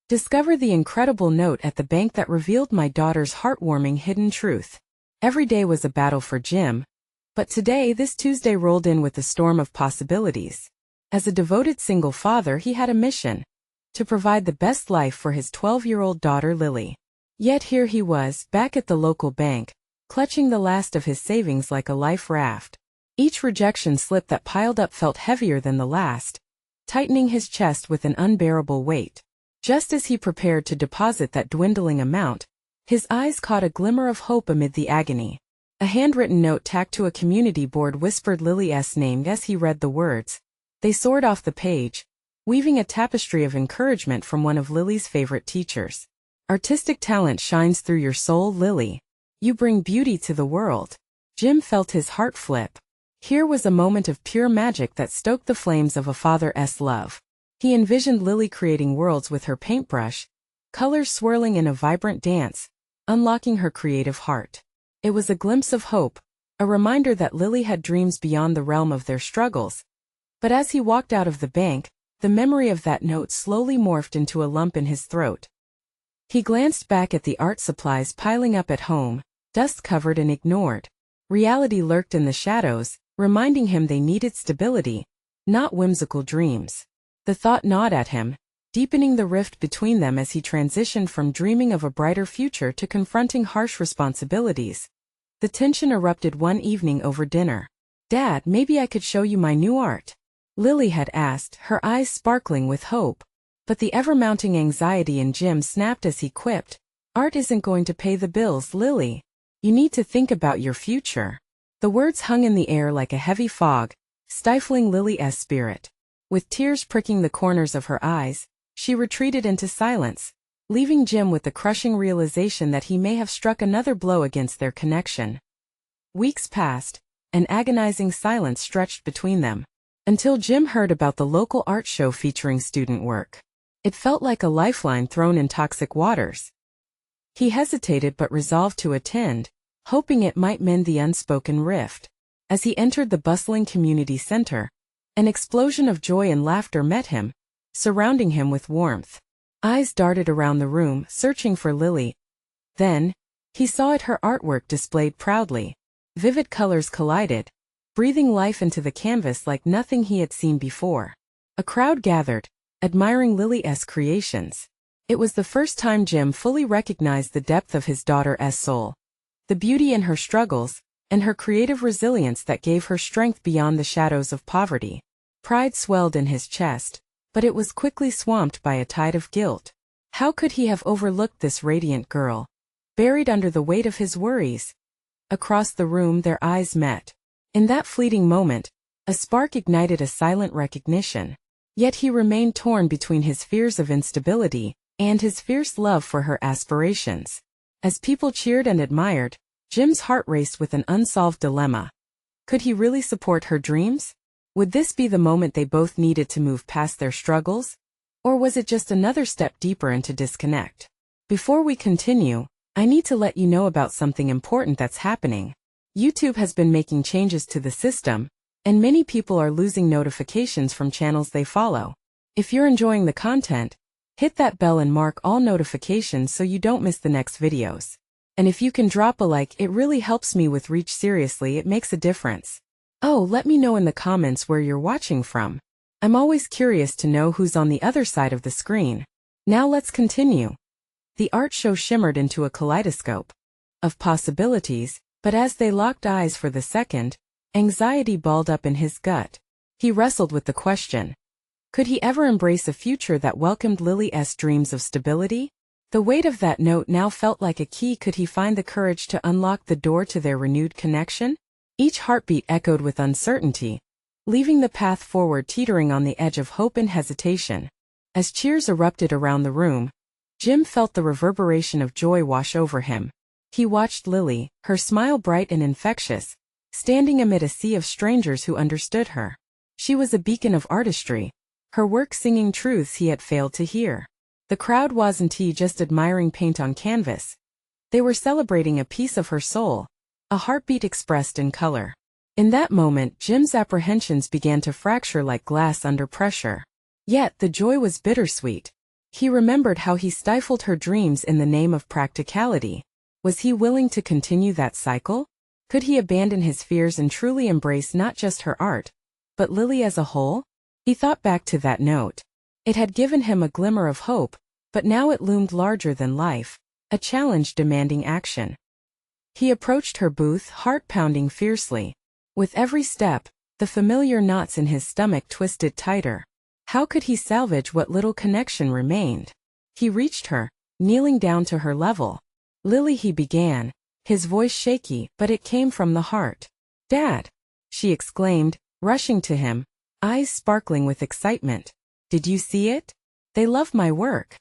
Discover the incredible note at the bank that revealed my daughter's heartwarming hidden truth. Every day was a battle for Jim, but today, this Tuesday, rolled in with a storm of possibilities. As a devoted single father, he had a mission: to provide the best life for his 12-year-old daughter Lily. Yet here he was, back at the local bank, clutching the last of his savings like a life raft. Each rejection slip that piled up felt heavier than the last, tightening his chest with an unbearable weight. Just as he prepared to deposit that dwindling amount, his eyes caught a glimmer of hope amid the agony. A handwritten note tacked to a community board whispered Lily's name as he read the words. They soared off the page, weaving a tapestry of encouragement from one of Lily's favorite teachers. Artistic talent shines through your soul, Lily. You bring beauty to the world. Jim felt his heart flip. Here was a moment of pure magic that stoked the flames of a father's love. He envisioned Lily creating worlds with her paintbrush, colors swirling in a vibrant dance, unlocking her creative heart. It was a glimpse of hope, a reminder that Lily had dreams beyond the realm of their struggles. But as he walked out of the bank, the memory of that note slowly morphed into a lump in his throat. He glanced back at the art supplies piling up at home, dust-covered and ignored. Reality lurked in the shadows, reminding him they needed stability, not whimsical dreams. The thought gnawed at him, deepening the rift between them as he transitioned from dreaming of a brighter future to confronting harsh responsibilities. The tension erupted one evening over dinner. "Dad, maybe I could show you my new art?" Lily had asked, her eyes sparkling with hope. But the ever-mounting anxiety in Jim snapped as he quipped, "Art isn't going to pay the bills, Lily. You need to think about your future." The words hung in the air like a heavy fog, stifling Lily's spirit. With tears pricking the corners of her eyes, she retreated into silence, leaving Jim with the crushing realization that he may have struck another blow against their connection. Weeks passed, an agonizing silence stretched between them, until Jim heard about the local art show featuring student work. It felt like a lifeline thrown in toxic waters. He hesitated but resolved to attend, hoping it might mend the unspoken rift. As he entered the bustling community center, an explosion of joy and laughter met him, surrounding him with warmth. Eyes darted around the room, searching for Lily. Then, he saw it, her artwork displayed proudly. Vivid colors collided, breathing life into the canvas like nothing he had seen before. A crowd gathered, admiring Lily's creations. It was the first time Jim fully recognized the depth of his daughter's soul, the beauty in her struggles, and her creative resilience that gave her strength beyond the shadows of poverty. Pride swelled in his chest, but it was quickly swamped by a tide of guilt. How could he have overlooked this radiant girl, buried under the weight of his worries? Across the room their eyes met. In that fleeting moment, a spark ignited a silent recognition. Yet he remained torn between his fears of instability and his fierce love for her aspirations. As people cheered and admired, Jim's heart raced with an unsolved dilemma. Could he really support her dreams? Would this be the moment they both needed to move past their struggles? Or was it just another step deeper into disconnect? Before we continue, I need to let you know about something important that's happening. YouTube has been making changes to the system, and many people are losing notifications from channels they follow. If you're enjoying the content, hit that bell and mark all notifications so you don't miss the next videos. And if you can drop a like, it really helps me with reach. Seriously, it makes a difference. Oh, let me know in the comments where you're watching from. I'm always curious to know who's on the other side of the screen. Now let's continue. The art show shimmered into a kaleidoscope of possibilities, but as they locked eyes for the second, anxiety balled up in his gut. He wrestled with the question: could he ever embrace a future that welcomed Lily's dreams of stability? The weight of that note now felt like a key. Could he find the courage to unlock the door to their renewed connection? Each heartbeat echoed with uncertainty, leaving the path forward teetering on the edge of hope and hesitation. As cheers erupted around the room, Jim felt the reverberation of joy wash over him. He watched Lily, her smile bright and infectious, standing amid a sea of strangers who understood her. She was a beacon of artistry, her work singing truths he had failed to hear. The crowd wasn't just admiring paint on canvas. They were celebrating a piece of her soul, a heartbeat expressed in color. In that moment, Jim's apprehensions began to fracture like glass under pressure. Yet the joy was bittersweet. He remembered how he stifled her dreams in the name of practicality. Was he willing to continue that cycle? Could he abandon his fears and truly embrace not just her art, but Lily as a whole? He thought back to that note. It had given him a glimmer of hope, but now it loomed larger than life, a challenge demanding action. He approached her booth, heart pounding fiercely. With every step, the familiar knots in his stomach twisted tighter. How could he salvage what little connection remained? He reached her, kneeling down to her level. "Lily," he began, his voice shaky, but it came from the heart. "Dad!" she exclaimed, rushing to him, eyes sparkling with excitement. "Did you see it? They love my work."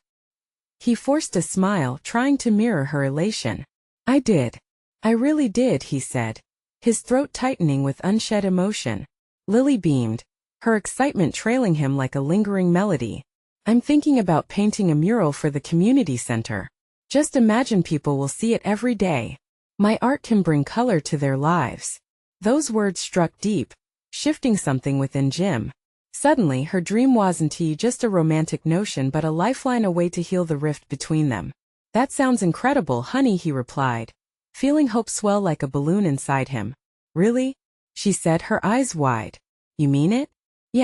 He forced a smile, trying to mirror her elation. "I did. I really did," he said, his throat tightening with unshed emotion. Lily beamed, her excitement trailing him like a lingering melody. "I'm thinking about painting a mural for the community center. Just imagine, people will see it every day. My art can bring color to their lives." Those words struck deep, shifting something within Jim. Suddenly, her dream wasn't just a romantic notion but a lifeline, a way to heal the rift between them. "That sounds incredible, honey," he replied, feeling hope swell like a balloon inside him. "Really?" she said, her eyes wide. "You mean it?"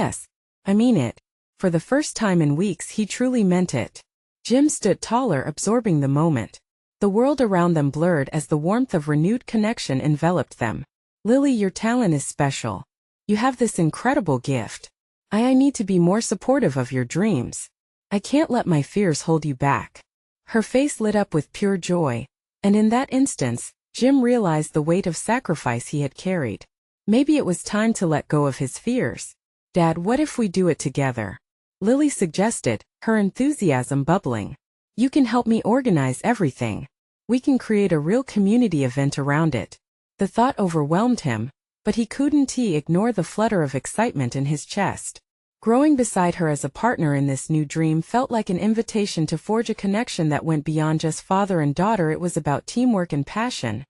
"Yes, I mean it." For the first time in weeks, he truly meant it. Jim stood taller, absorbing the moment. The world around them blurred as the warmth of renewed connection enveloped them. "Lily, your talent is special. You have this incredible gift. I need to be more supportive of your dreams. I can't let my fears hold you back." Her face lit up with pure joy, and in that instance, Jim realized the weight of sacrifice he had carried. Maybe it was time to let go of his fears. "Dad, what if we do it together?" Lily suggested, her enthusiasm bubbling. "You can help me organize everything. We can create a real community event around it." The thought overwhelmed him, but he couldn't ignore the flutter of excitement in his chest. Growing beside her as a partner in this new dream felt like an invitation to forge a connection that went beyond just father and daughter. It was about teamwork and passion.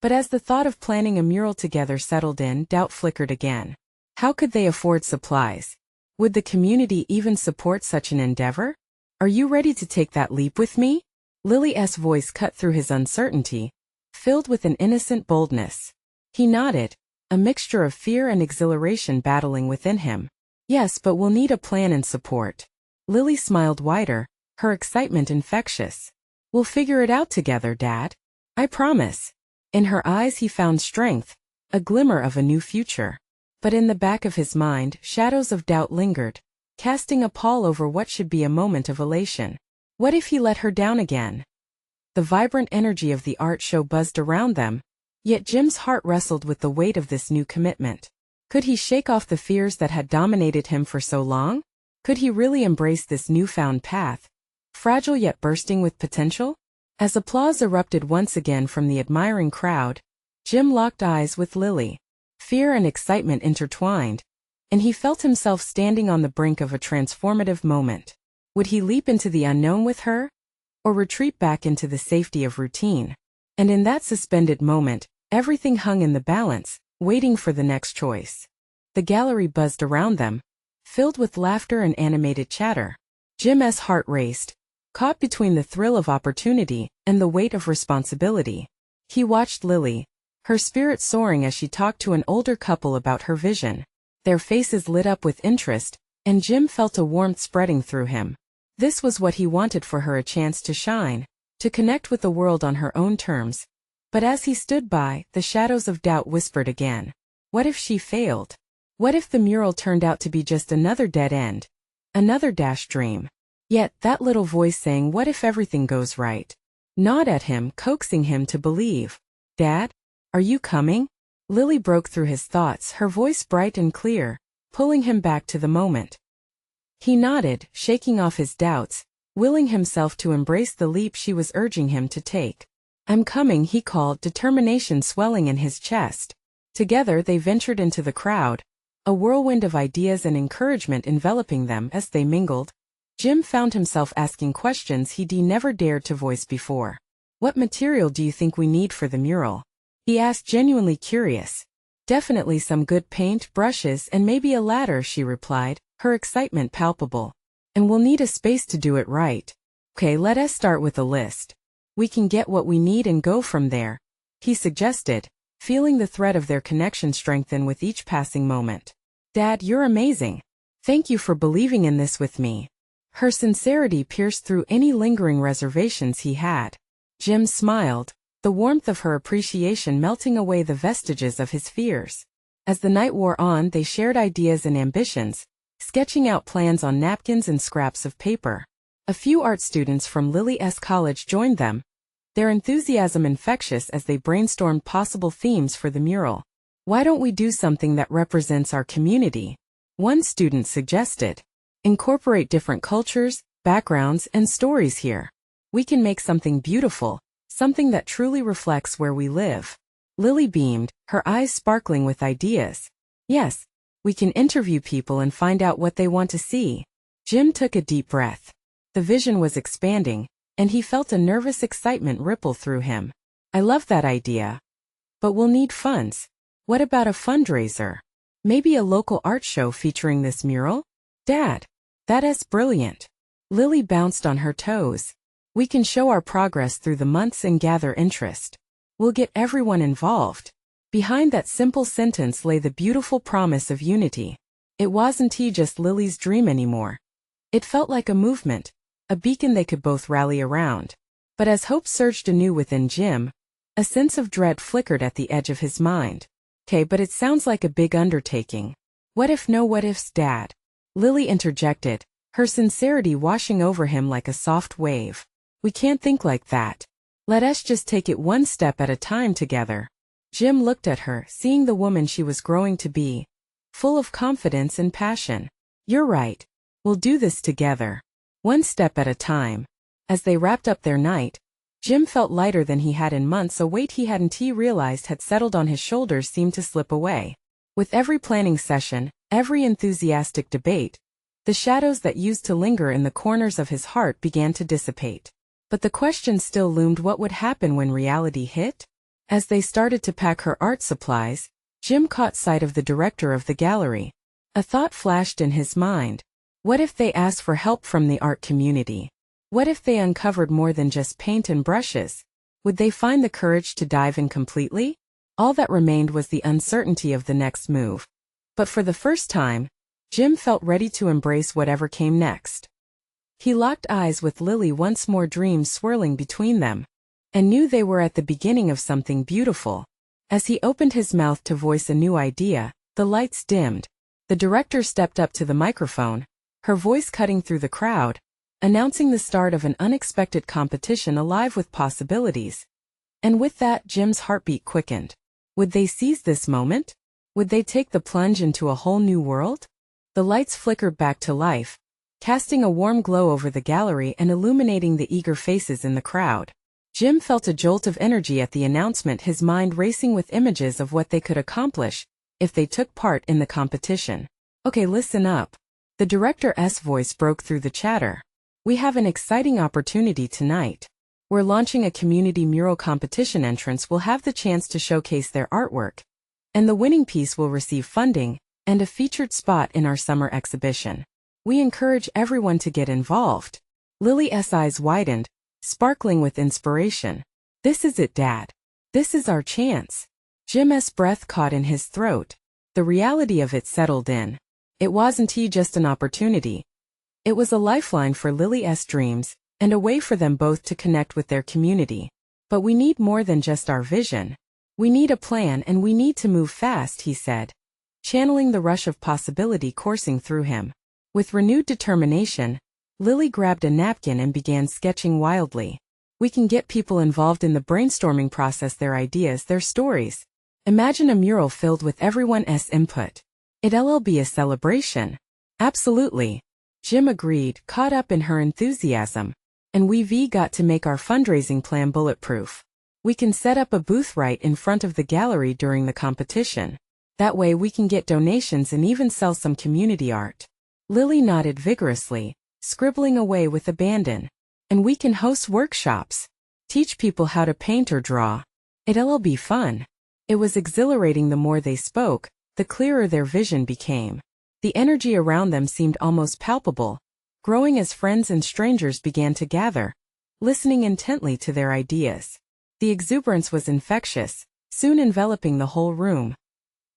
But as the thought of planning a mural together settled in, doubt flickered again. How could they afford supplies? Would the community even support such an endeavor? "Are you ready to take that leap with me?" Lily's voice cut through his uncertainty, filled with an innocent boldness. He nodded, a mixture of fear and exhilaration battling within him. "Yes, but we'll need a plan and support." Lily smiled wider, her excitement infectious. "We'll figure it out together, Dad. I promise." In her eyes he found strength, a glimmer of a new future. But in the back of his mind, shadows of doubt lingered, casting a pall over what should be a moment of elation. What if he let her down again? The vibrant energy of the art show buzzed around them, yet Jim's heart wrestled with the weight of this new commitment. Could he shake off the fears that had dominated him for so long? Could he really embrace this newfound path, fragile yet bursting with potential? As applause erupted once again from the admiring crowd, Jim locked eyes with Lily. Fear and excitement intertwined, and he felt himself standing on the brink of a transformative moment. Would he leap into the unknown with her, or retreat back into the safety of routine? And in that suspended moment, everything hung in the balance, waiting for the next choice. The gallery buzzed around them, filled with laughter and animated chatter. Jim's heart raced, caught between the thrill of opportunity and the weight of responsibility. He watched Lily, her spirit soaring as she talked to an older couple about her vision. Their faces lit up with interest, and Jim felt a warmth spreading through him. This was what he wanted for her, a chance to shine, to connect with the world on her own terms. But as he stood by, the shadows of doubt whispered again. What if she failed? What if the mural turned out to be just another dead end? Another dashed dream? Yet, that little voice saying, "What if everything goes right?" gnawed at him, coaxing him to believe. "Dad? Are you coming?" Lily broke through his thoughts, her voice bright and clear, pulling him back to the moment. He nodded, shaking off his doubts, willing himself to embrace the leap she was urging him to take. "I'm coming," he called, determination swelling in his chest. Together they ventured into the crowd, a whirlwind of ideas and encouragement enveloping them. As they mingled, Jim found himself asking questions he'd never dared to voice before. "What material do you think we need for the mural?" he asked, genuinely curious. "Definitely some good paint, brushes, and maybe a ladder," she replied, her excitement palpable. And we'll need a space to do it right. Okay, let us start with a list. We can get what we need and go from there, he suggested, feeling the thread of their connection strengthen with each passing moment. Dad, you're amazing. Thank you for believing in this with me. Her sincerity pierced through any lingering reservations he had. Jim smiled, the warmth of her appreciation melting away the vestiges of his fears. As the night wore on, they shared ideas and ambitions, sketching out plans on napkins and scraps of paper. A few art students from Lily's college joined them, their enthusiasm infectious as they brainstormed possible themes for the mural. Why don't we do something that represents our community? One student suggested. Incorporate different cultures, backgrounds, and stories here. We can make something beautiful, something that truly reflects where we live. Lily beamed, her eyes sparkling with ideas. Yes, we can interview people and find out what they want to see. Jim took a deep breath. The vision was expanding, and he felt a nervous excitement ripple through him. I love that idea. But we'll need funds. What about a fundraiser? Maybe a local art show featuring this mural? Dad, that's brilliant. Lily bounced on her toes. We can show our progress through the months and gather interest. We'll get everyone involved. Behind that simple sentence lay the beautiful promise of unity. It wasn't just Lily's dream anymore. It felt like a movement, a beacon they could both rally around. But as hope surged anew within Jim, a sense of dread flickered at the edge of his mind. Okay, but it sounds like a big undertaking. What ifs, Dad? Lily interjected, her sincerity washing over him like a soft wave. We can't think like that. Let us just take it one step at a time together. Jim looked at her, seeing the woman she was growing to be, full of confidence and passion. You're right. We'll do this together. One step at a time. As they wrapped up their night, Jim felt lighter than he had in months. A weight he hadn't realized had settled on his shoulders seemed to slip away. With every planning session, every enthusiastic debate, the shadows that used to linger in the corners of his heart began to dissipate. But the question still loomed: what would happen when reality hit? As they started to pack her art supplies, Jim caught sight of the director of the gallery. A thought flashed in his mind. What if they asked for help from the art community? What if they uncovered more than just paint and brushes? Would they find the courage to dive in completely? All that remained was the uncertainty of the next move. But for the first time, Jim felt ready to embrace whatever came next. He locked eyes with Lily once more, dreams swirling between them, and knew they were at the beginning of something beautiful. As he opened his mouth to voice a new idea, the lights dimmed. The director stepped up to the microphone, her voice cutting through the crowd, announcing the start of an unexpected competition alive with possibilities. And with that, Jim's heartbeat quickened. Would they seize this moment? Would they take the plunge into a whole new world? The lights flickered back to life, casting a warm glow over the gallery and illuminating the eager faces in the crowd. Jim felt a jolt of energy at the announcement, his mind racing with images of what they could accomplish if they took part in the competition. Okay, listen up. The director's voice broke through the chatter. We have an exciting opportunity tonight. We're launching a community mural competition. Entrants will have the chance to showcase their artwork, and the winning piece will receive funding and a featured spot in our summer exhibition. We encourage everyone to get involved. Lily's eyes widened, sparkling with inspiration. This is it, Dad. This is our chance. Jim's breath caught in his throat. The reality of it settled in. It wasn't just an opportunity. It was a lifeline for Lily's dreams, and a way for them both to connect with their community. But we need more than just our vision. We need a plan, and we need to move fast, he said, channeling the rush of possibility coursing through him. With renewed determination, Lily grabbed a napkin and began sketching wildly. We can get people involved in the brainstorming process, their ideas, their stories. Imagine a mural filled with everyone's input. It'll be a celebration. Absolutely. Jim agreed, caught up in her enthusiasm. And we've got to make our fundraising plan bulletproof. We can set up a booth right in front of the gallery during the competition. That way we can get donations and even sell some community art. Lily nodded vigorously, scribbling away with abandon. And we can host workshops. Teach people how to paint or draw. It'll be fun. It was exhilarating. The more they spoke, the clearer their vision became. The energy around them seemed almost palpable, growing as friends and strangers began to gather, listening intently to their ideas. The exuberance was infectious, soon enveloping the whole room.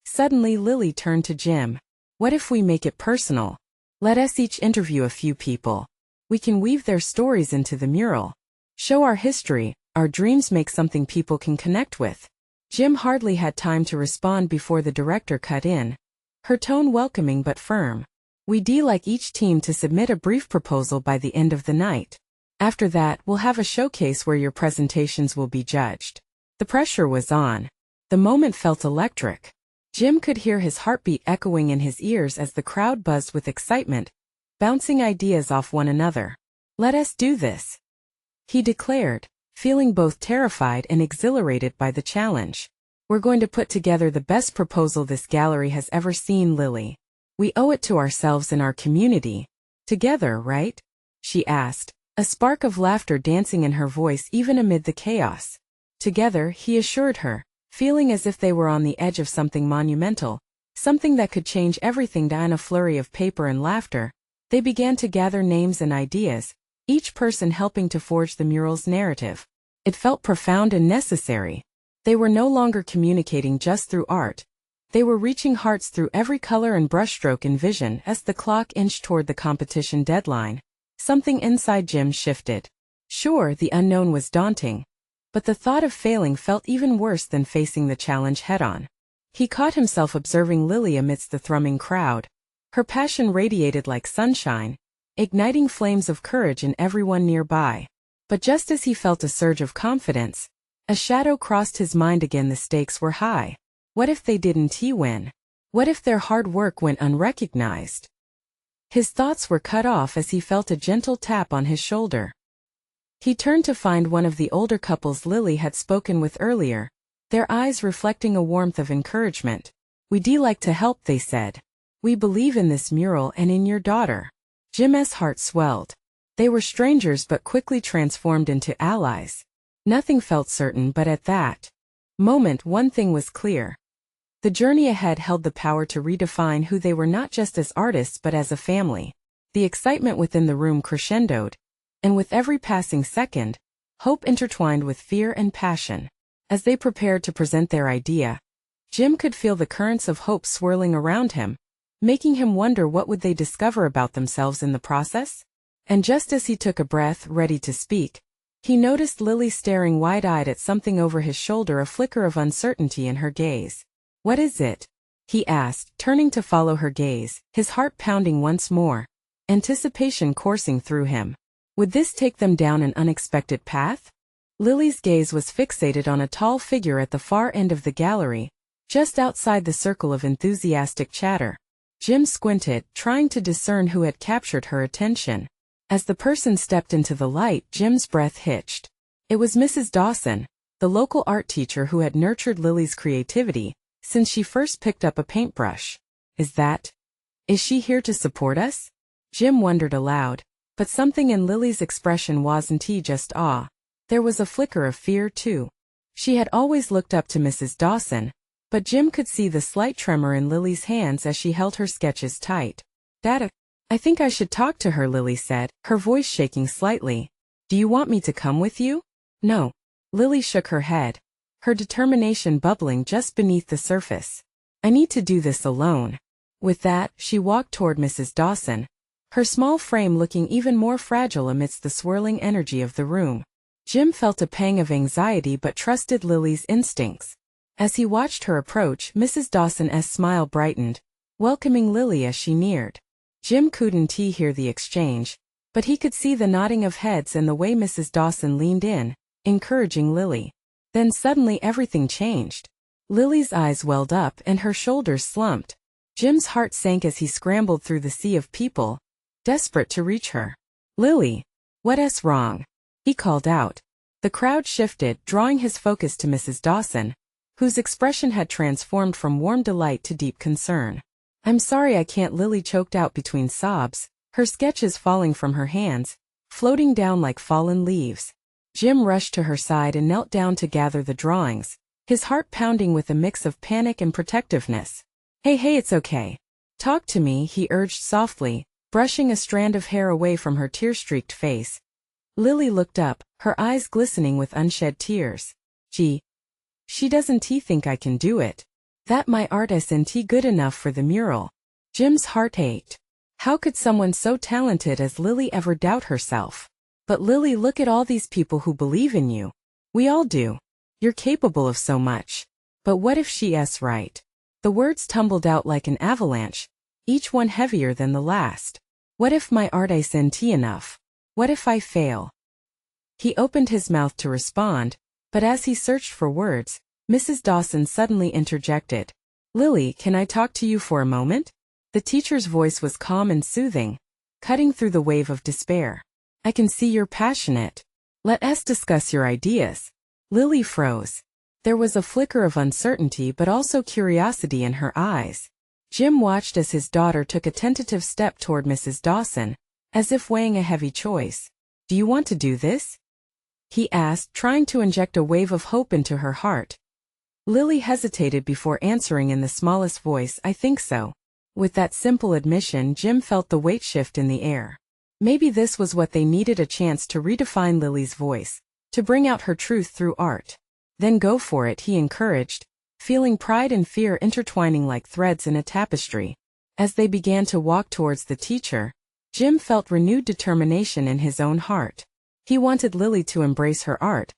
Suddenly Lily turned to Jim. "What if we make it personal? Let us each interview a few people. We can weave their stories into the mural. Show our history, our dreams, make something people can connect with." Jim hardly had time to respond before the director cut in, her tone welcoming but firm. "We'd like each team to submit a brief proposal by the end of the night. After that, we'll have a showcase where your presentations will be judged." The pressure was on. The moment felt electric. Jim could hear his heartbeat echoing in his ears as the crowd buzzed with excitement, bouncing ideas off one another. "Let us do this," he declared, feeling both terrified and exhilarated by the challenge. "We're going to put together the best proposal this gallery has ever seen, Lily. We owe it to ourselves and our community. Together, right?" she asked, a spark of laughter dancing in her voice even amid the chaos. "Together," he assured her, feeling as if they were on the edge of something monumental, something that could change everything. In a flurry of paper and laughter, they began to gather names and ideas, each person helping to forge the mural's narrative. It felt profound and necessary. They were no longer communicating just through art. They were reaching hearts through every color and brushstroke and vision. As the clock inched toward the competition deadline, something inside Jim shifted. Sure, the unknown was daunting, but the thought of failing felt even worse than facing the challenge head-on. He caught himself observing Lily amidst the thrumming crowd. Her passion radiated like sunshine, igniting flames of courage in everyone nearby. But just as he felt a surge of confidence, a shadow crossed his mind again. The stakes were high. What if they didn't win? What if their hard work went unrecognized? His thoughts were cut off as he felt a gentle tap on his shoulder. He turned to find one of the older couples Lily had spoken with earlier, their eyes reflecting a warmth of encouragement. "We'd like to help," they said. "We believe in this mural and in your daughter." Jim's heart swelled. They were strangers but quickly transformed into allies. Nothing felt certain, but at that moment one thing was clear. The journey ahead held the power to redefine who they were, not just as artists but as a family. The excitement within the room crescendoed, and with every passing second, hope intertwined with fear and passion. As they prepared to present their idea, Jim could feel the currents of hope swirling around him, making him wonder what would they discover about themselves in the process. And just as he took a breath, ready to speak, he noticed Lily staring wide-eyed at something over his shoulder, a flicker of uncertainty in her gaze. "What is it?" he asked, turning to follow her gaze, his heart pounding once more, anticipation coursing through him. Would this take them down an unexpected path? Lily's gaze was fixated on a tall figure at the far end of the gallery, just outside the circle of enthusiastic chatter. Jim squinted, trying to discern who had captured her attention. As the person stepped into the light, Jim's breath hitched. It was Mrs. Dawson, the local art teacher who had nurtured Lily's creativity since she first picked up a paintbrush. Is she here to support us?" Jim wondered aloud, but something in Lily's expression wasn't just awe. There was a flicker of fear too. She had always looked up to Mrs. Dawson, but Jim could see the slight tremor in Lily's hands as she held her sketches tight. "Dad, I think I should talk to her," Lily said, her voice shaking slightly. "Do you want me to come with you?" "No." Lily shook her head, her determination bubbling just beneath the surface. "I need to do this alone." With that, she walked toward Mrs. Dawson, her small frame looking even more fragile amidst the swirling energy of the room. Jim felt a pang of anxiety but trusted Lily's instincts. As he watched her approach, Mrs. Dawson's smile brightened, welcoming Lily as she neared. Jim couldn't hear the exchange, but he could see the nodding of heads and the way Mrs. Dawson leaned in, encouraging Lily. Then suddenly everything changed. Lily's eyes welled up and her shoulders slumped. Jim's heart sank as he scrambled through the sea of people, desperate to reach her. "Lily, what's wrong?" he called out. The crowd shifted, drawing his focus to Mrs. Dawson, whose expression had transformed from warm delight to deep concern. "I'm sorry I can't," Lily choked out between sobs, her sketches falling from her hands, floating down like fallen leaves. Jim rushed to her side and knelt down to gather the drawings, his heart pounding with a mix of panic and protectiveness. Hey, it's okay. Talk to me," he urged softly, brushing a strand of hair away from her tear-streaked face. Lily looked up, her eyes glistening with unshed tears. Gee, she doesn't think I can do it. That my art isn't good enough for the mural. Jim's heart ached. How could someone so talented as Lily ever doubt herself? But Lily, look at all these people who believe in you. We all do. You're capable of so much. But what if she's right? The words tumbled out like an avalanche, each one heavier than the last. What if my art isn't enough? What if I fail? He opened his mouth to respond, but as he searched for words, Mrs. Dawson suddenly interjected. Lily, can I talk to you for a moment? The teacher's voice was calm and soothing, cutting through the wave of despair. I can see you're passionate. Let us discuss your ideas. Lily froze. There was a flicker of uncertainty but also curiosity in her eyes. Jim watched as his daughter took a tentative step toward Mrs. Dawson, as if weighing a heavy choice. Do you want to do this? He asked, trying to inject a wave of hope into her heart. Lily hesitated before answering in the smallest voice, I think so. With that simple admission, Jim felt the weight shift in the air. Maybe this was what they needed, a chance to redefine Lily's voice, to bring out her truth through art. Then go for it, he encouraged, feeling pride and fear intertwining like threads in a tapestry. As they began to walk towards the teacher, Jim felt renewed determination in his own heart. He wanted Lily to embrace her art,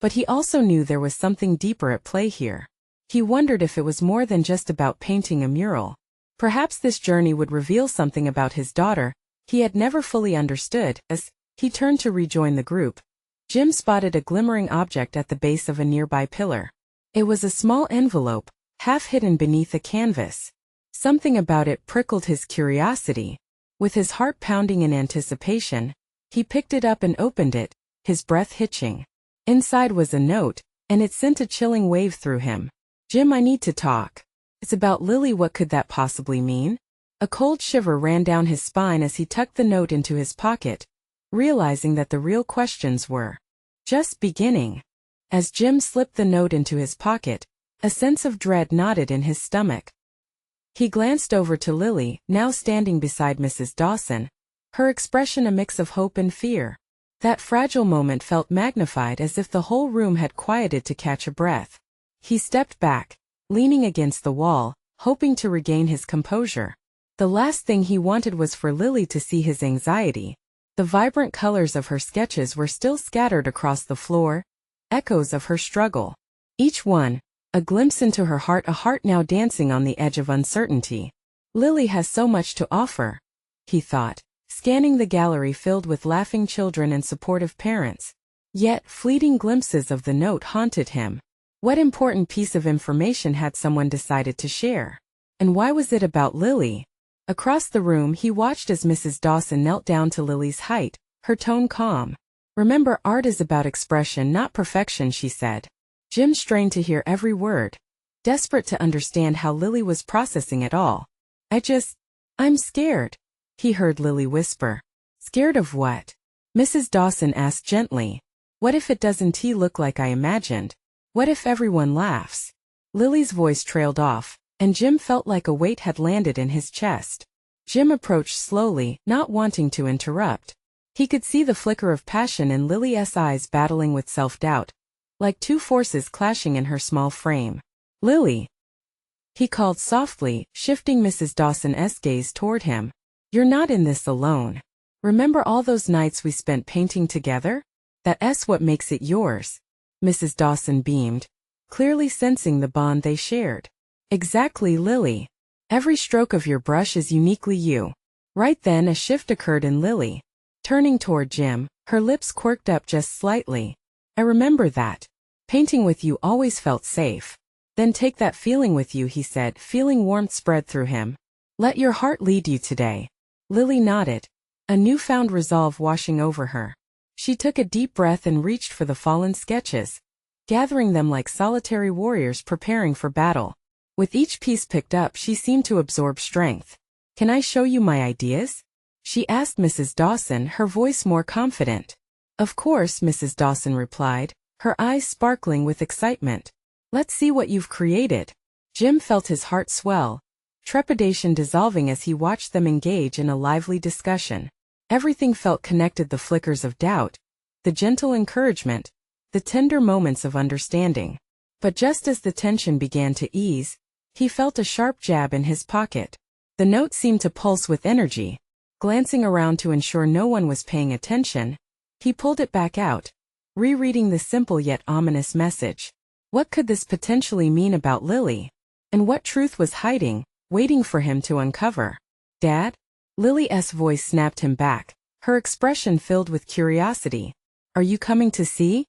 but he also knew there was something deeper at play here. He wondered if it was more than just about painting a mural. Perhaps this journey would reveal something about his daughter he had never fully understood. As he turned to rejoin the group, Jim spotted a glimmering object at the base of a nearby pillar. It was a small envelope, half hidden beneath a canvas. Something about it prickled his curiosity. With his heart pounding in anticipation, he picked it up and opened it, his breath hitching. Inside was a note, and it sent a chilling wave through him. Jim, I need to talk. It's about Lily. What could that possibly mean? A cold shiver ran down his spine as he tucked the note into his pocket, realizing that the real questions were just beginning. As Jim slipped the note into his pocket, a sense of dread knotted in his stomach. He glanced over to Lily, now standing beside Mrs. Dawson, her expression a mix of hope and fear. That fragile moment felt magnified, as if the whole room had quieted to catch a breath. He stepped back, leaning against the wall, hoping to regain his composure. The last thing he wanted was for Lily to see his anxiety. The vibrant colors of her sketches were still scattered across the floor, echoes of her struggle. Each one, a glimpse into her heart, a heart now dancing on the edge of uncertainty. Lily has so much to offer, he thought, scanning the gallery filled with laughing children and supportive parents. Yet, fleeting glimpses of the note haunted him. What important piece of information had someone decided to share? And why was it about Lily? Across the room he watched as Mrs. Dawson knelt down to Lily's height, her tone calm. Remember, art is about expression, not perfection, she said. Jim strained to hear every word, desperate to understand how Lily was processing it all. I'm scared, he heard Lily whisper. Scared of what? Mrs. Dawson asked gently. What if it doesn't look like I imagined? What if everyone laughs? Lily's voice trailed off, and Jim felt like a weight had landed in his chest. Jim approached slowly, not wanting to interrupt. He could see the flicker of passion in Lily's eyes battling with self-doubt, like two forces clashing in her small frame. Lily, he called softly, shifting Mrs. Dawson's gaze toward him. You're not in this alone. Remember all those nights we spent painting together? That's what makes it yours. Mrs. Dawson beamed, clearly sensing the bond they shared. Exactly, Lily. Every stroke of your brush is uniquely you. Right then a shift occurred in Lily. Turning toward Jim, her lips quirked up just slightly. I remember that. Painting with you always felt safe. Then take that feeling with you, he said, feeling warmth spread through him. Let your heart lead you today. Lily nodded, a newfound resolve washing over her. She took a deep breath and reached for the fallen sketches, gathering them like solitary warriors preparing for battle. With each piece picked up, she seemed to absorb strength. Can I show you my ideas? She asked Mrs. Dawson, her voice more confident. Of course, Mrs. Dawson replied, her eyes sparkling with excitement. Let's see what you've created. Jim felt his heart swell, trepidation dissolving as he watched them engage in a lively discussion. Everything felt connected: the flickers of doubt, the gentle encouragement, the tender moments of understanding. But just as the tension began to ease, he felt a sharp jab in his pocket. The note seemed to pulse with energy. Glancing around to ensure no one was paying attention, he pulled it back out, rereading the simple yet ominous message. What could this potentially mean about Lily? And what truth was hiding, waiting for him to uncover? "Dad?" Lily's voice snapped him back, her expression filled with curiosity. "Are you coming to see?"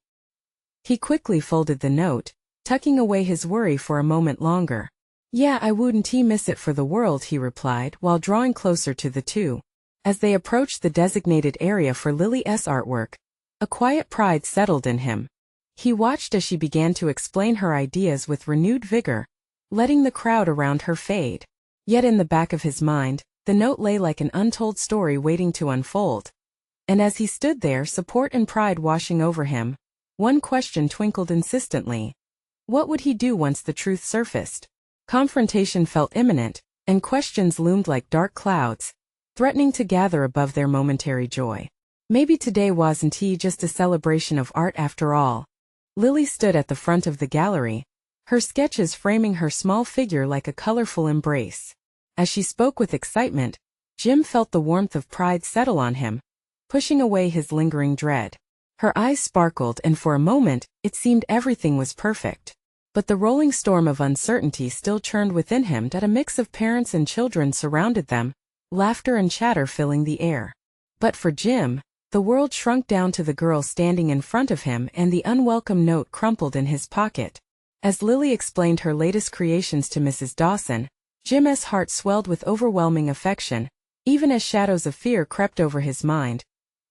He quickly folded the note, tucking away his worry for a moment longer. "Yeah, I wouldn't miss it for the world," he replied while drawing closer to the two. As they approached the designated area for Lily's artwork, a quiet pride settled in him. He watched as she began to explain her ideas with renewed vigor, letting the crowd around her fade. Yet in the back of his mind, the note lay like an untold story waiting to unfold. And as he stood there, support and pride washing over him, one question twinkled insistently. What would he do once the truth surfaced? Confrontation felt imminent, and questions loomed like dark clouds, threatening to gather above their momentary joy. Maybe today wasn't just a celebration of art after all. Lily stood at the front of the gallery, her sketches framing her small figure like a colorful embrace. As she spoke with excitement, Jim felt the warmth of pride settle on him, pushing away his lingering dread. Her eyes sparkled, and for a moment, it seemed everything was perfect. But the rolling storm of uncertainty still churned within him. That a mix of parents and children surrounded them, laughter and chatter filling the air. But for Jim, the world shrunk down to the girl standing in front of him and the unwelcome note crumpled in his pocket. As Lily explained her latest creations to Mrs. Dawson, Jim's heart swelled with overwhelming affection, even as shadows of fear crept over his mind.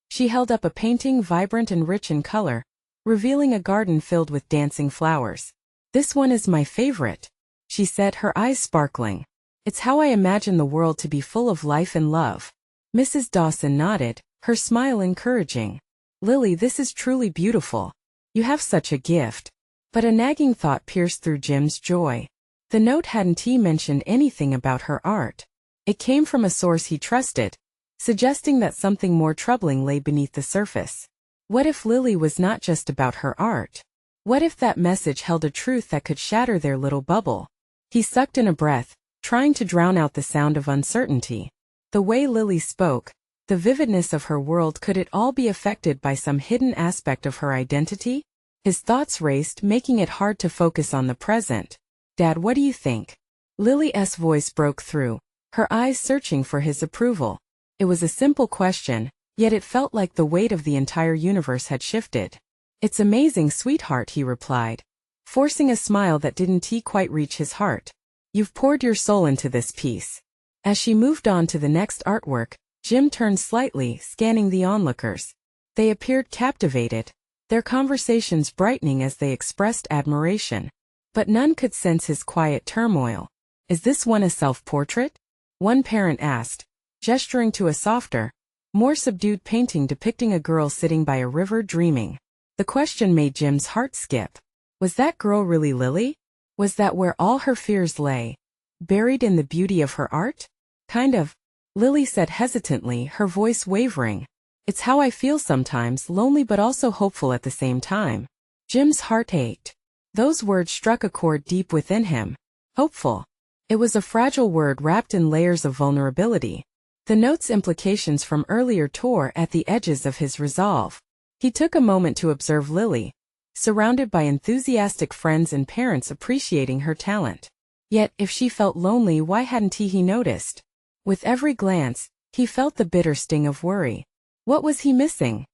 She held up a painting vibrant and rich in color, revealing a garden filled with dancing flowers. "This one is my favorite," she said, her eyes sparkling. "It's how I imagine the world to be, full of life and love." Mrs. Dawson nodded, her smile encouraging. "Lily, this is truly beautiful. You have such a gift." But a nagging thought pierced through Jim's joy. The note hadn't mentioned anything about her art. It came from a source he trusted, suggesting that something more troubling lay beneath the surface. What if Lily was not just about her art? What if that message held a truth that could shatter their little bubble? He sucked in a breath, trying to drown out the sound of uncertainty. The way Lily spoke, the vividness of her world, could it all be affected by some hidden aspect of her identity? His thoughts raced, making it hard to focus on the present. "Dad, what do you think?" Lily's voice broke through, her eyes searching for his approval. It was a simple question, yet it felt like the weight of the entire universe had shifted. "It's amazing, sweetheart," he replied, forcing a smile that didn't quite reach his heart. "You've poured your soul into this piece." As she moved on to the next artwork, Jim turned slightly, scanning the onlookers. They appeared captivated, their conversations brightening as they expressed admiration. But none could sense his quiet turmoil. "Is this one a self-portrait?" one parent asked, gesturing to a softer, more subdued painting depicting a girl sitting by a river dreaming. The question made Jim's heart skip. Was that girl really Lily? Was that where all her fears lay, buried in the beauty of her art? "Kind of," Lily said hesitantly, her voice wavering. "It's how I feel sometimes, lonely but also hopeful at the same time." Jim's heart ached. Those words struck a chord deep within him. Hopeful. It was a fragile word wrapped in layers of vulnerability. The note's implications from earlier tore at the edges of his resolve. He took a moment to observe Lily, surrounded by enthusiastic friends and parents appreciating her talent. Yet, if she felt lonely, why hadn't he noticed? With every glance, he felt the bitter sting of worry. What was he missing?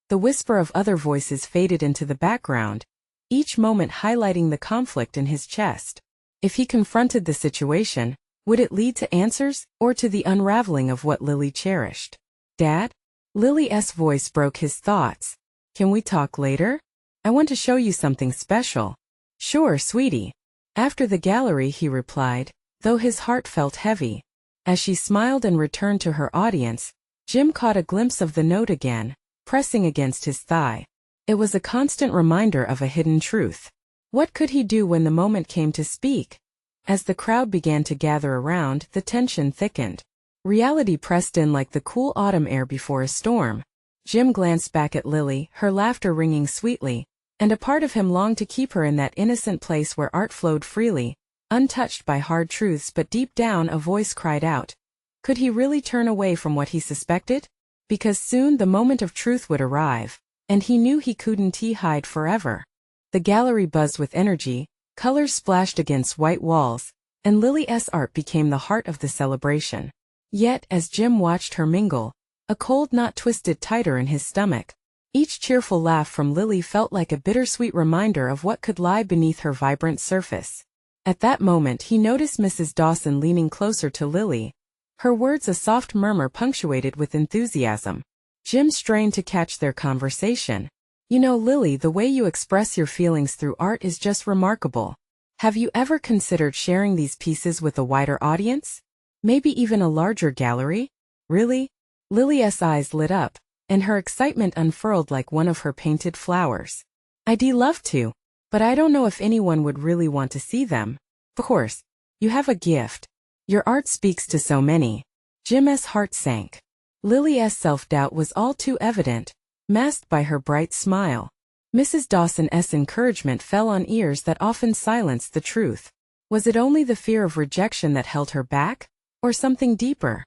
The whisper of other voices faded into the background, each moment highlighting the conflict in his chest. If he confronted the situation, would it lead to answers, or to the unraveling of what Lily cherished? "Dad?" Lily's voice broke his thoughts. "Can we talk later? I want to show you something special." "Sure, sweetie." After the gallery, he replied, though his heart felt heavy. As she smiled and returned to her audience, Jim caught a glimpse of the note again, pressing against his thigh. It was a constant reminder of a hidden truth. What could he do when the moment came to speak? As the crowd began to gather around, the tension thickened. Reality pressed in like the cool autumn air before a storm. Jim glanced back at Lily, her laughter ringing sweetly, and a part of him longed to keep her in that innocent place where art flowed freely, untouched by hard truths, but deep down a voice cried out. Could he really turn away from what he suspected? Because soon the moment of truth would arrive, and he knew he couldn't hide forever. The gallery buzzed with energy, colors splashed against white walls, and Lily's art became the heart of the celebration. Yet, as Jim watched her mingle, a cold knot twisted tighter in his stomach. Each cheerful laugh from Lily felt like a bittersweet reminder of what could lie beneath her vibrant surface. At that moment he noticed Mrs. Dawson leaning closer to Lily, her words a soft murmur punctuated with enthusiasm. Jim strained to catch their conversation. You know, Lily, the way you express your feelings through art is just remarkable. Have you ever considered sharing these pieces with a wider audience? Maybe even a larger gallery? Really? Lily's eyes lit up, and her excitement unfurled like one of her painted flowers. I'd love to, but I don't know if anyone would really want to see them. Of course, you have a gift. Your art speaks to so many. Jim's heart sank. Lily's self-doubt was all too evident, masked by her bright smile. Mrs. Dawson's encouragement fell on ears that often silenced the truth. Was it only the fear of rejection that held her back? Or something deeper?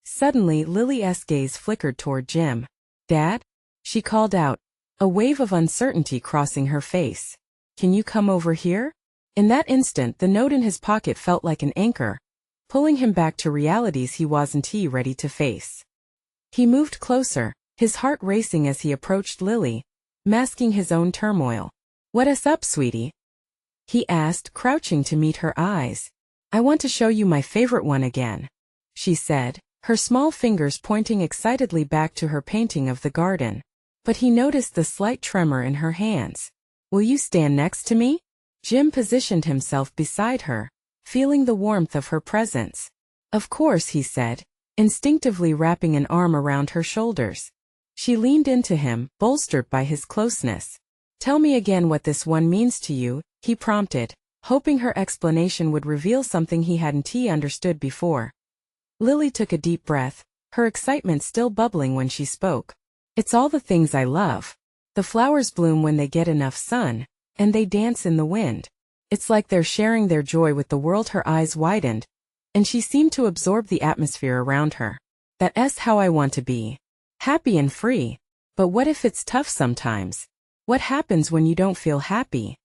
Suddenly Lily's gaze flickered toward Jim. Dad? She called out, a wave of uncertainty crossing her face. Can you come over here? In that instant the note in his pocket felt like an anchor, pulling him back to realities he wasn't ready to face. He moved closer, his heart racing as he approached Lily, masking his own turmoil. What's up, sweetie? He asked, crouching to meet her eyes. I want to show you my favorite one again, she said, her small fingers pointing excitedly back to her painting of the garden. But he noticed the slight tremor in her hands. Will you stand next to me? Jim positioned himself beside her, feeling the warmth of her presence. Of course, he said, instinctively wrapping an arm around her shoulders. She leaned into him, bolstered by his closeness. Tell me again what this one means to you, he prompted, hoping her explanation would reveal something he hadn't understood before. Lily took a deep breath, her excitement still bubbling when she spoke. It's all the things I love. The flowers bloom when they get enough sun, and they dance in the wind. It's like they're sharing their joy with the world. Her eyes widened, and she seemed to absorb the atmosphere around her. That's how I want to be. Happy and free. But what if it's tough sometimes? What happens when you don't feel happy?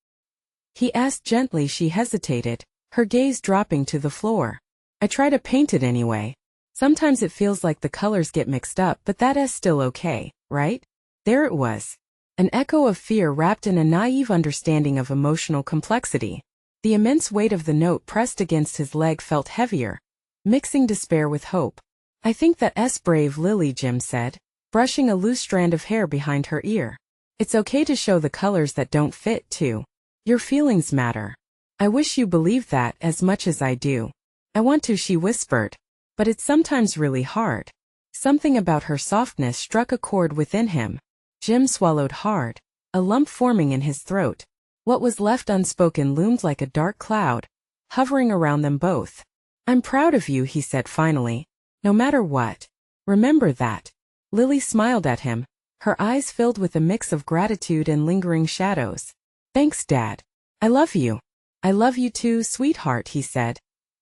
He asked gently. She hesitated, her gaze dropping to the floor. I try to paint it anyway. Sometimes it feels like the colors get mixed up, but that's still okay, right? There it was. An echo of fear wrapped in a naive understanding of emotional complexity. The immense weight of the note pressed against his leg felt heavier, mixing despair with hope. I think that's brave, Lily, Jim said, brushing a loose strand of hair behind her ear. It's okay to show the colors that don't fit, too. Your feelings matter. I wish you believed that as much as I do. I want to, she whispered. But it's sometimes really hard. Something about her softness struck a chord within him. Jim swallowed hard, a lump forming in his throat. What was left unspoken loomed like a dark cloud, hovering around them both. I'm proud of you, he said finally. No matter what. Remember that. Lily smiled at him, her eyes filled with a mix of gratitude and lingering shadows. Thanks, Dad. I love you. I love you too, sweetheart, he said,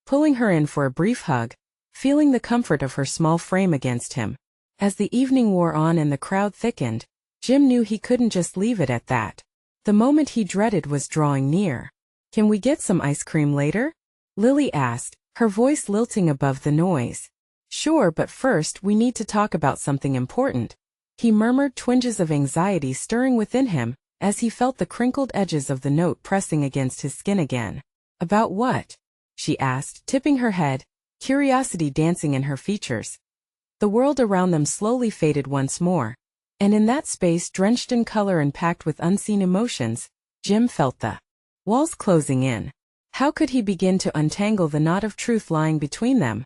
pulling her in for a brief hug, feeling the comfort of her small frame against him. As the evening wore on and the crowd thickened, Jim knew he couldn't just leave it at that. The moment he dreaded was drawing near. Can we get some ice cream later? Lily asked, her voice lilting above the noise. Sure, but first we need to talk about something important. He murmured, twinges of anxiety stirring within him, as he felt the crinkled edges of the note pressing against his skin again. About what? She asked, tipping her head, curiosity dancing in her features. The world around them slowly faded once more, and in that space drenched in color and packed with unseen emotions, Jim felt the walls closing in. How could he begin to untangle the knot of truth lying between them?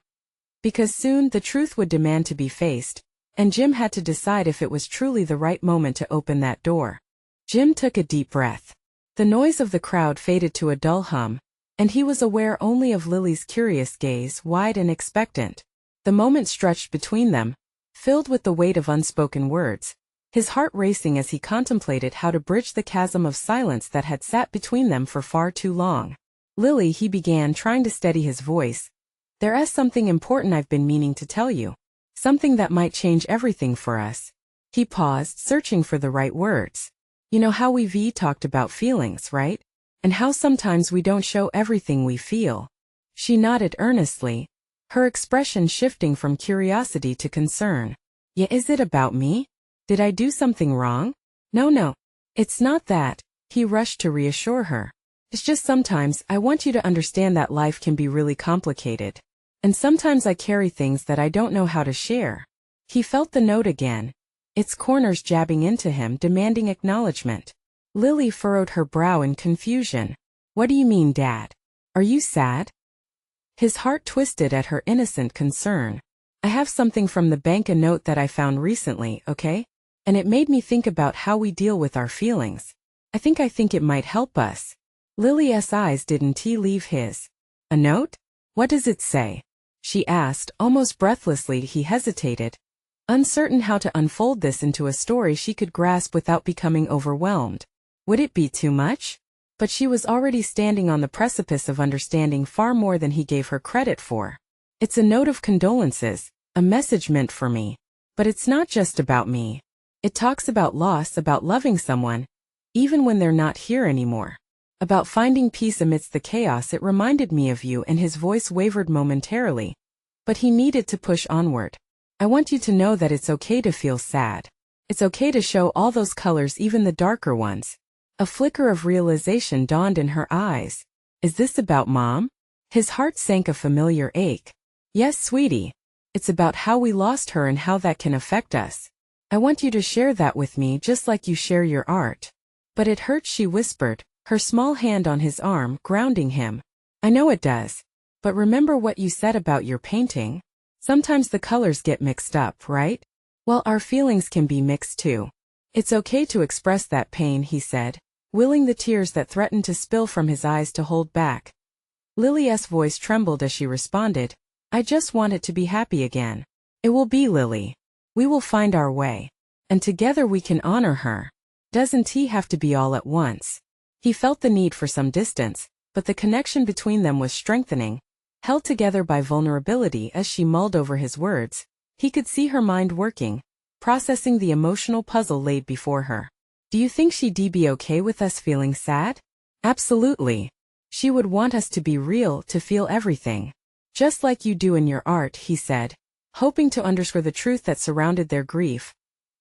Because soon the truth would demand to be faced, and Jim had to decide if it was truly the right moment to open that door. Jim took a deep breath. The noise of the crowd faded to a dull hum, and he was aware only of Lily's curious gaze, wide and expectant. The moment stretched between them, filled with the weight of unspoken words, his heart racing as he contemplated how to bridge the chasm of silence that had sat between them for far too long. Lily, he began, trying to steady his voice. There's something important I've been meaning to tell you. Something that might change everything for us. He paused, searching for the right words. You know how we've talked about feelings, right? And how sometimes we don't show everything we feel. She nodded earnestly, her expression shifting from curiosity to concern. Yeah, is it about me? Did I do something wrong? No. It's not that, he rushed to reassure her. It's just sometimes I want you to understand that life can be really complicated. And sometimes I carry things that I don't know how to share. He felt the note again, its corners jabbing into him, demanding acknowledgement. Lily furrowed her brow in confusion. What do you mean, Dad? Are you sad? His heart twisted at her innocent concern. I have something from the bank, a note that I found recently, okay? And it made me think about how we deal with our feelings. I think it might help us. Lily's eyes didn't leave his. A note? What does it say? She asked, almost breathlessly. He hesitated, uncertain how to unfold this into a story she could grasp without becoming overwhelmed. Would it be too much? But she was already standing on the precipice of understanding far more than he gave her credit for. It's a note of condolences, a message meant for me. But it's not just about me. It talks about loss, about loving someone, even when they're not here anymore. About finding peace amidst the chaos. It reminded me of you, and his voice wavered momentarily. But he needed to push onward. I want you to know that it's okay to feel sad. It's okay to show all those colors, even the darker ones. A flicker of realization dawned in her eyes. Is this about Mom? His heart sank a familiar ache. Yes, sweetie. It's about how we lost her and how that can affect us. I want you to share that with me just like you share your art. But it hurts, she whispered, her small hand on his arm, grounding him. I know it does. But remember what you said about your painting? Sometimes the colors get mixed up, right? Well, our feelings can be mixed too. It's okay to express that pain, he said, willing the tears that threatened to spill from his eyes to hold back. Lily's voice trembled as she responded, I just want it to be happy again. It will be, Lily. We will find our way. And together we can honor her. Doesn't he have to be all at once? He felt the need for some distance, but the connection between them was strengthening, held together by vulnerability. As she mulled over his words, he could see her mind working, processing the emotional puzzle laid before her. Do you think she'd be okay with us feeling sad? Absolutely. She would want us to be real, to feel everything. Just like you do in your art, he said, hoping to underscore the truth that surrounded their grief.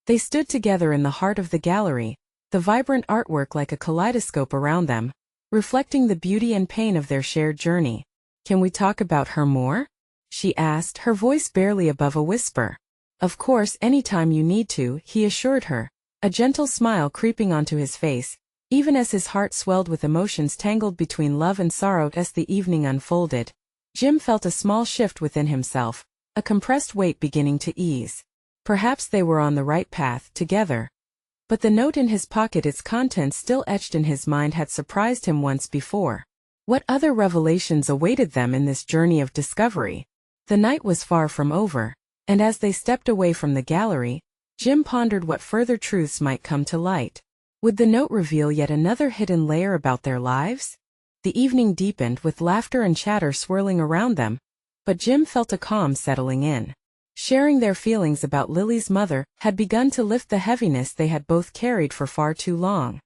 They stood together in the heart of the gallery, the vibrant artwork like a kaleidoscope around them, reflecting the beauty and pain of their shared journey. Can we talk about her more? She asked, her voice barely above a whisper. Of course, anytime you need to, he assured her, a gentle smile creeping onto his face, even as his heart swelled with emotions tangled between love and sorrow. As the evening unfolded, Jim felt a small shift within himself, a compressed weight beginning to ease. Perhaps they were on the right path, together. But the note in his pocket, its contents still etched in his mind, had surprised him once before. What other revelations awaited them in this journey of discovery? The night was far from over, and as they stepped away from the gallery, Jim pondered what further truths might come to light. Would the note reveal yet another hidden layer about their lives? The evening deepened, with laughter and chatter swirling around them, but Jim felt a calm settling in. Sharing their feelings about Lily's mother had begun to lift the heaviness they had both carried for far too long.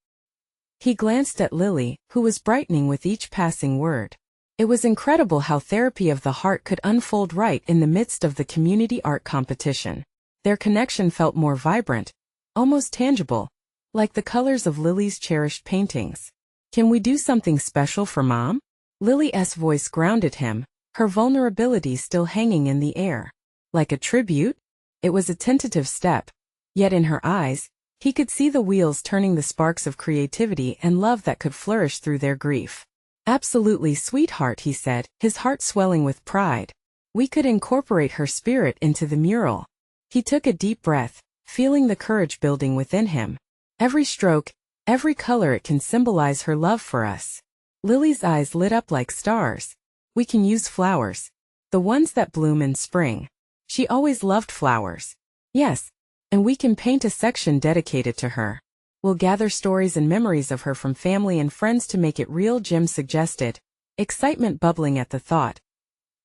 He glanced at Lily, who was brightening with each passing word. It was incredible how therapy of the heart could unfold right in the midst of the community art competition. Their connection felt more vibrant, almost tangible, like the colors of Lily's cherished paintings. Can we do something special for Mom? Lily's voice grounded him, her vulnerability still hanging in the air. Like a tribute? It was a tentative step, yet in her eyes, he could see the wheels turning, the sparks of creativity and love that could flourish through their grief. Absolutely, sweetheart, he said, his heart swelling with pride. We could incorporate her spirit into the mural. He took a deep breath, feeling the courage building within him. Every stroke, every color, it can symbolize her love for us. Lily's eyes lit up like stars. We can use flowers. The ones that bloom in spring. She always loved flowers. Yes. And we can paint a section dedicated to her. We'll gather stories and memories of her from family and friends to make it real, Jim suggested, excitement bubbling at the thought.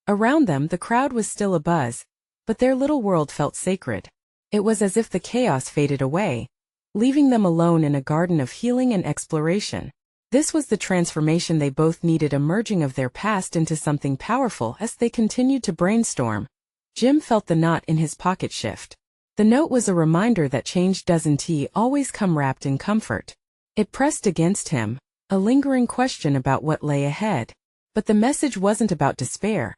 Around them the crowd was still abuzz, but their little world felt sacred. It was as if the chaos faded away, leaving them alone in a garden of healing and exploration. This was the transformation they both needed, a merging of their past into something powerful. As they continued to brainstorm, Jim felt the knot in his pocket shift. The note was a reminder that change doesn't always come wrapped in comfort. It pressed against him, a lingering question about what lay ahead. But the message wasn't about despair.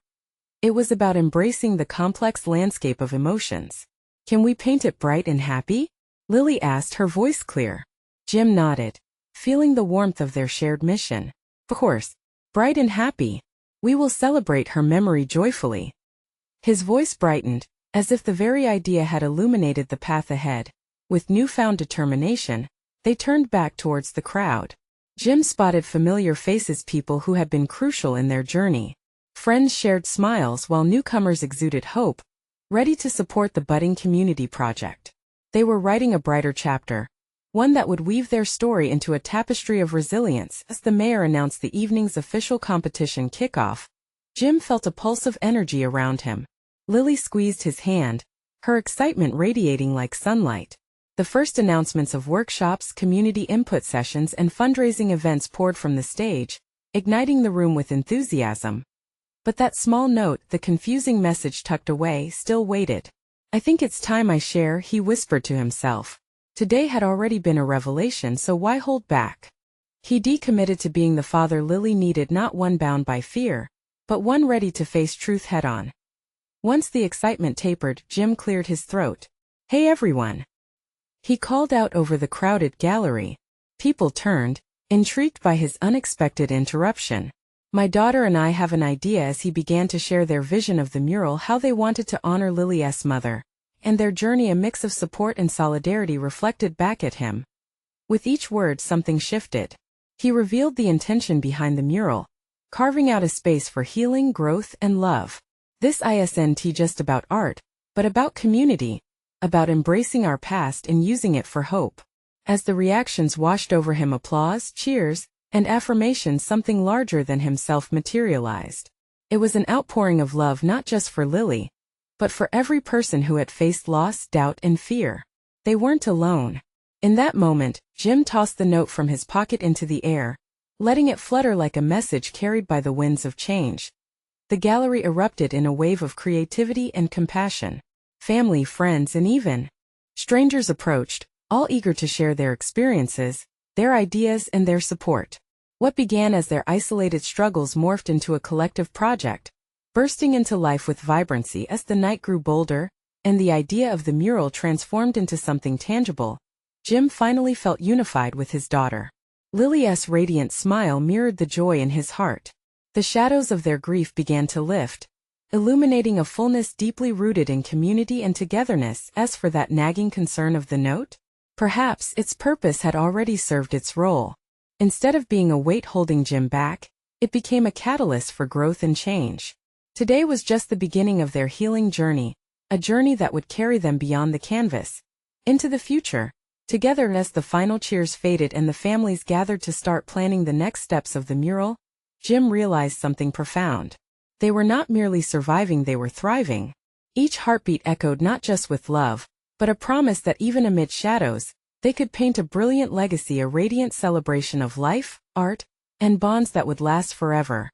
It was about embracing the complex landscape of emotions. Can we paint it bright and happy? Lily asked, her voice clear. Jim nodded, feeling the warmth of their shared mission. Of course, bright and happy. We will celebrate her memory joyfully. His voice brightened, as if the very idea had illuminated the path ahead. With newfound determination, they turned back towards the crowd. Jim spotted familiar faces, people who had been crucial in their journey. Friends shared smiles while newcomers exuded hope, ready to support the budding community project. They were writing a brighter chapter, one that would weave their story into a tapestry of resilience. As the mayor announced the evening's official competition kickoff, Jim felt a pulse of energy around him. Lily squeezed his hand, her excitement radiating like sunlight. The first announcements of workshops, community input sessions, and fundraising events poured from the stage, igniting the room with enthusiasm. But that small note, the confusing message tucked away, still waited. I think it's time I share, he whispered to himself. Today had already been a revelation, so why hold back? He decommitted to being the father Lily needed, not one bound by fear, but one ready to face truth head-on. Once the excitement tapered, Jim cleared his throat. Hey everyone! He called out over the crowded gallery. People turned, intrigued by his unexpected interruption. My daughter and I have an idea, as he began to share their vision of the mural, how they wanted to honor Lily's mother, and their journey. A mix of support and solidarity reflected back at him. With each word something shifted. He revealed the intention behind the mural, carving out a space for healing, growth, and love. This isn't just about art, but about community, about embracing our past and using it for hope. As the reactions washed over him, applause, cheers, and affirmation, something larger than himself materialized. It was an outpouring of love, not just for Lily, but for every person who had faced loss, doubt, and fear. They weren't alone. In that moment, Jim tossed the note from his pocket into the air, letting it flutter like a message carried by the winds of change. The gallery erupted in a wave of creativity and compassion. Family, friends, and even strangers approached, all eager to share their experiences, their ideas, and their support. What began as their isolated struggles morphed into a collective project, bursting into life with vibrancy as the night grew bolder, and the idea of the mural transformed into something tangible. Jim finally felt unified with his daughter. Lily's radiant smile mirrored the joy in his heart. The shadows of their grief began to lift, illuminating a fullness deeply rooted in community and togetherness. As for that nagging concern of the note, perhaps its purpose had already served its role. Instead of being a weight holding Jim back, it became a catalyst for growth and change. Today was just the beginning of their healing journey, a journey that would carry them beyond the canvas, into the future. Together, as the final cheers faded and the families gathered to start planning the next steps of the mural, Jim realized something profound. They were not merely surviving, they were thriving. Each heartbeat echoed not just with love, but a promise that even amid shadows, they could paint a brilliant legacy, a radiant celebration of life, art, and bonds that would last forever.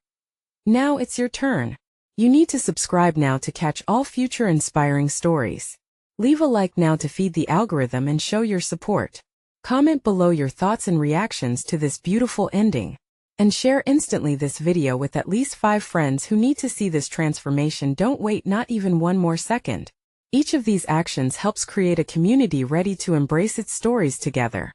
Now it's your turn. You need to subscribe now to catch all future inspiring stories. Leave a like now to feed the algorithm and show your support. Comment below your thoughts and reactions to this beautiful ending. And share instantly this video with at least 5 friends who need to see this transformation. Don't wait not even one more second. Each of these actions helps create a community ready to embrace its stories together.